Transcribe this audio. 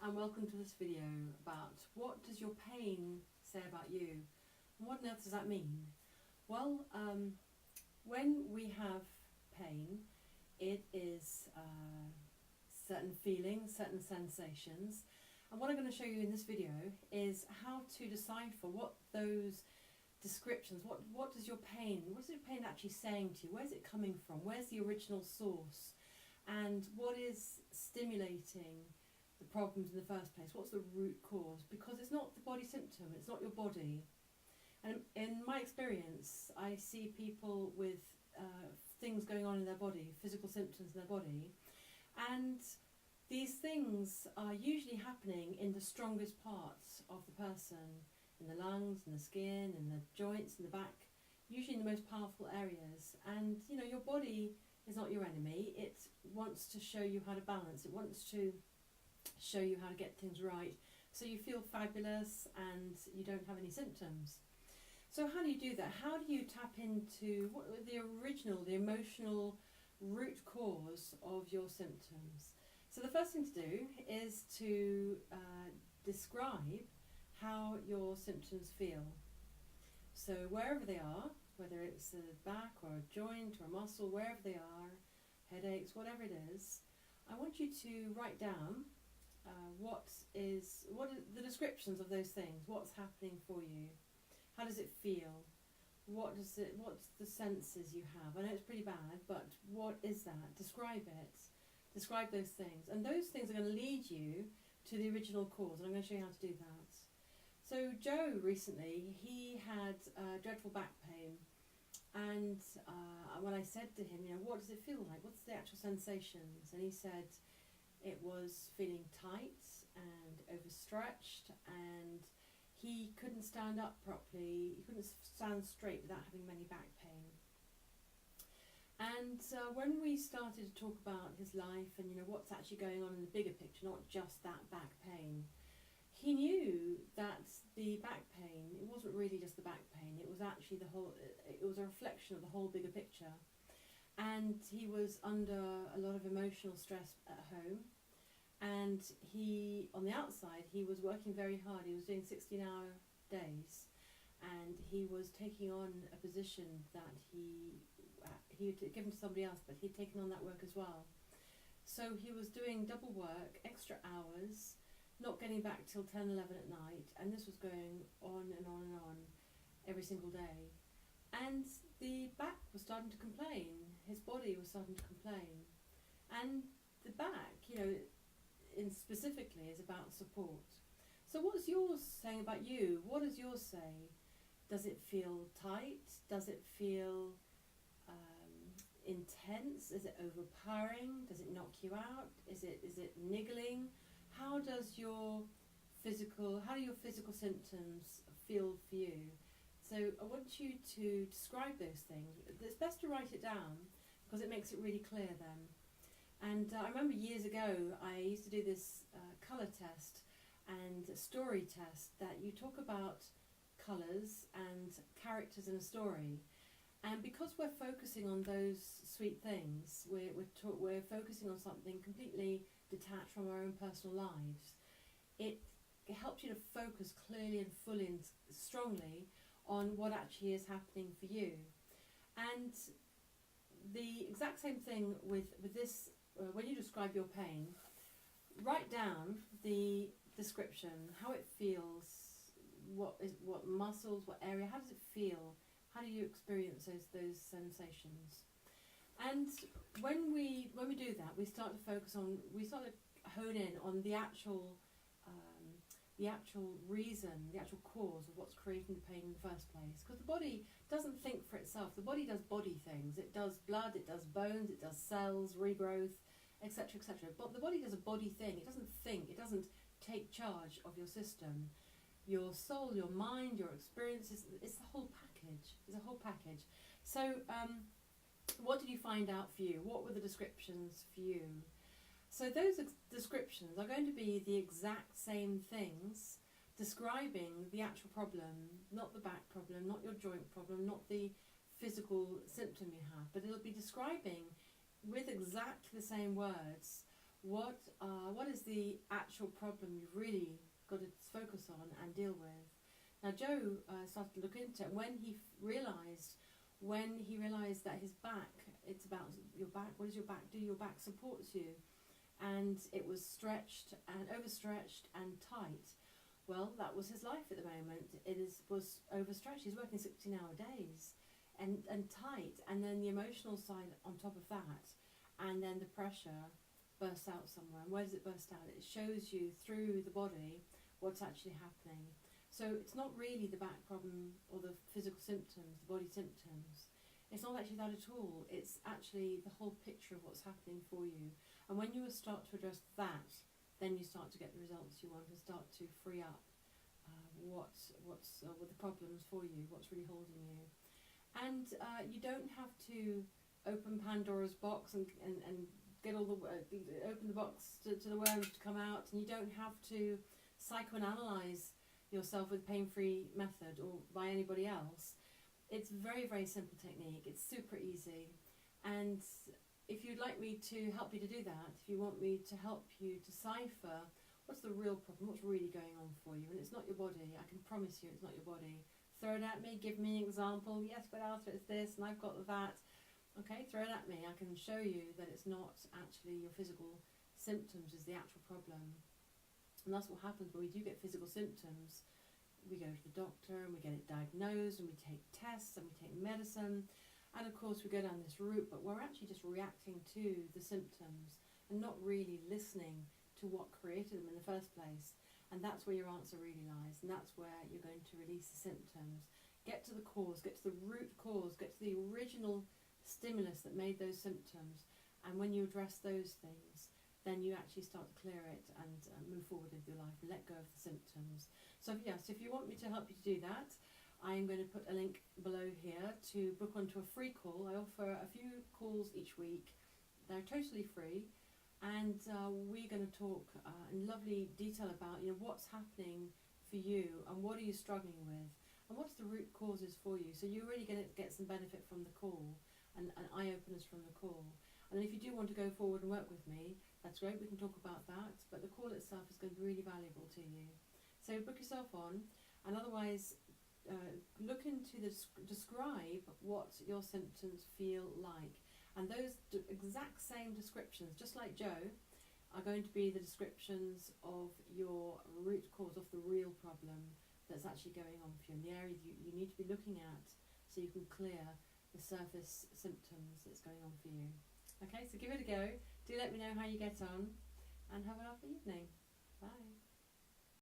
and welcome to this video about what does your pain say about you and what on earth does that mean? Well, when we have pain, it is certain feelings, certain sensations, and what I'm going to show you in this video is how to decipher what those descriptions, what does your pain actually saying to you? Where's it coming from? Where's the original source? And what is stimulating the problems in the first place? What's the root cause? Because it's not the body symptom, it's not your body. And in my experience, I see people with things going on in their body, physical symptoms in their body, and these things are usually happening in the strongest parts of the person, in the lungs, in the skin, in the joints, in the back, usually in the most powerful areas. And you know, your body is not your enemy. It wants to show you how to balance. It wants to show you how to get things right so you feel fabulous and you don't have any symptoms. So how do you do that? How do you tap into what the original, the emotional root cause of your symptoms? So the first thing to do is to describe how your symptoms feel. So wherever they are, whether it's a back or a joint or a muscle, wherever they are, headaches, whatever it is, I want you to write down what are the descriptions of those things. What's happening for you? How does it feel? What's the senses you have? I know it's pretty bad, but what is that? Describe it. Describe those things. And those things are going to lead you to the original cause, and I'm going to show you how to do that. So Joe recently, he had dreadful back pain, and when I said to him, you know, what does it feel like? What's the actual sensations? And he said it was feeling tight and overstretched, and he couldn't stand up properly. He couldn't stand straight without having many back pain. And when we started to talk about his life and you know what's actually going on in the bigger picture, not just that back pain, he knew that the back pain, it wasn't really just the back pain, it was actually it was a reflection of the whole bigger picture. And he was under a lot of emotional stress at home, and he, on the outside, he was working very hard. He was doing 16-hour days, and he was taking on a position that he had given to somebody else, but he'd taken on that work as well. So he was doing double work, extra hours, not getting back till 10, 11 at night, and this was going on and on and on every single day. And the back was starting to complain, his body was starting to complain. And the back, you know, specifically is about support. So what's yours saying about you? What does yours say? Does it feel tight? Does it feel intense? Is it overpowering? Does it knock you out? Is it niggling? How do your physical symptoms feel for you? So I want you to describe those things. It's best to write it down because it makes it really clear then. And I remember years ago I used to do this colour test and a story test that you talk about colours and characters in a story. And because we're focusing on those sweet things, we're focusing on something completely detached from our own personal lives, it helps you to focus clearly and fully and strongly on what actually is happening for you. And the exact same thing with this, when you describe your pain, write down the description, how it feels, what muscles, what area, how does it feel, how do you experience those sensations. And when we do that, we start to hone in on the actual reason, the actual cause of what's creating the pain in the first place. Because the body doesn't think for itself. The body does body things. It does blood, it does bones, it does cells, regrowth, etc., etc. But the body does a body thing. It doesn't think. It doesn't take charge of your system, your soul, your mind, your experiences. It's the whole package. It's a whole package. So what did you find out for you? What were the descriptions for you? So those descriptions are going to be the exact same things describing the actual problem, not the back problem, not your joint problem, not the physical symptom you have, but it'll be describing with exactly the same words what is the actual problem you've really got to focus on and deal with. Now Joe started to look into it when he realised that his back, it's about your back, what does your back do? Your back supports you, and it was stretched and overstretched and tight. Well, that was his life at the moment. Was overstretched. He's working 16-hour days and tight, and then the emotional side on top of that, and then the pressure bursts out somewhere. And where does it burst out? It shows you through the body what's actually happening. So it's not really the back problem or the physical symptoms, the body symptoms. It's not actually that at all. It's actually the whole picture of what's happening for you. And when you start to address that, then you start to get the results you want and start to free up what's the problems for you, what's really holding you. And you don't have to open Pandora's box and get all the open the box to the worms to come out, and you don't have to psychoanalyze yourself with pain-free method or by anybody else. It's very, very simple technique. It's super easy. And if you'd like me to help you to do that, if you want me to help you decipher what's the real problem, what's really going on for you, and it's not your body, I can promise you it's not your body. Throw it at me, give me an example. Yes, but Arthur, it's this and I've got that. Okay, throw it at me. I can show you that it's not actually your physical symptoms is the actual problem. And that's what happens when we do get physical symptoms. We go to the doctor and we get it diagnosed and we take tests and we take medicine. And of course we go down this route, but we're actually just reacting to the symptoms and not really listening to what created them in the first place. And that's where your answer really lies. And that's where you're going to release the symptoms. Get to the cause, get to the root cause, get to the original stimulus that made those symptoms. And when you address those things, then you actually start to clear it and move forward with your life and let go of the symptoms. So yes, if you want me to help you to do that, I am going to put a link below here to book onto a free call. I offer a few calls each week. They're totally free, and we're going to talk in lovely detail about what's happening for you and what are you struggling with and what's the root causes for you. So you're really going to get some benefit from the call and eye-openers from the call. And if you do want to go forward and work with me, that's great, we can talk about that, but the call itself is going to be really valuable to you. So book yourself on, and otherwise look into describe what your symptoms feel like. And those exact same descriptions, just like Joe, are going to be the descriptions of your root cause, of the real problem that's actually going on for you, and the area you need to be looking at so you can clear the surface symptoms that's going on for you. Okay, so give it a go. Do let me know how you get on, and have a lovely evening. Bye.